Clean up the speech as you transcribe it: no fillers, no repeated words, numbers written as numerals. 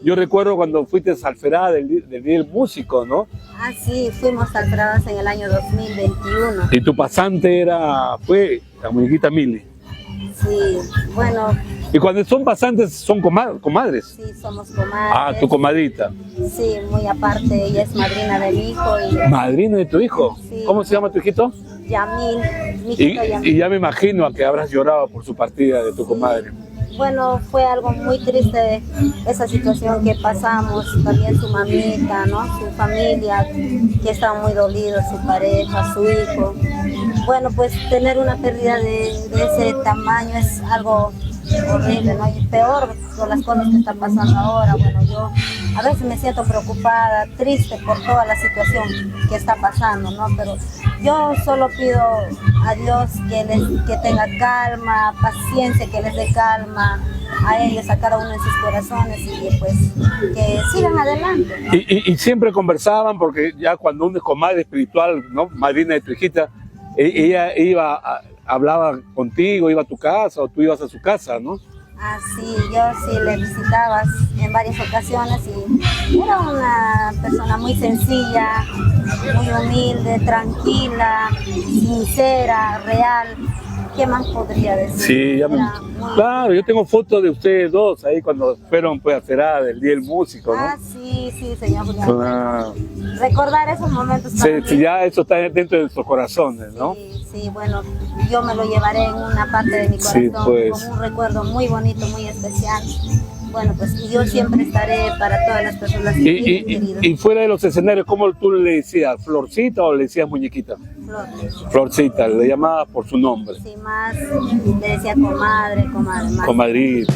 Yo recuerdo cuando fuiste al Ferá del Día del Músico, ¿no? Ah, sí, fuimos al Fradas en el año 2021. Y tu pasante fue la muñequita Mili. Sí, bueno, Y cuando son pasantes, son comadres. sí, somos comadres. Ah, tu comadrita. Sí, muy aparte, ella es madrina de mi hijo y Madrina de tu hijo. Sí. ¿Cómo se llama tu hijito? Yamil, mi Y, hijito Yamil. y ya me imagino a que habrás llorado por su partida de tu comadre. Bueno, fue algo muy triste esa situación que pasamos, también su mamita, ¿no? Su familia, que estaba muy dolido, su pareja, su hijo. Bueno, pues tener una pérdida de ese tamaño es algo horrible, ¿no? Y peor por las cosas que están pasando ahora. Bueno, yo a veces me siento preocupada, triste por toda la situación que está pasando, ¿no? Pero yo solo pido a Dios que tenga calma, paciencia, que les dé calma a ellos, a cada uno de sus corazones y pues que sigan adelante, ¿no? Y siempre conversaban, porque ya cuando uno es comadre espiritual, ¿no? Madrina de tu hijita, ella hablaba contigo, iba a tu casa o tú ibas a su casa, ¿no? Ah, sí, yo sí le visitaba en varias ocasiones y era una persona muy sencilla, muy humilde, tranquila, sincera, real. ¿Qué más podría decir? Sí, claro, yo tengo fotos de ustedes dos ahí cuando fueron pues, a Ferá del Día del Músico, ¿no? Ah, sí, sí, señor Julián. Ah, Recordar esos momentos sí, también. ya eso está dentro de nuestros corazones, ¿no? Sí, sí, bueno, yo me lo llevaré en una parte de mi corazón, Sí, pues. como un recuerdo muy bonito, muy especial. Bueno, pues yo siempre estaré para todas las personas queridas. Y fuera de los escenarios, ¿cómo tú le decías? ¿Florcita o le decías muñequita? Flores. Florcita, le llamabas por su nombre. Sí, más le decía comadre, más. Comadrita.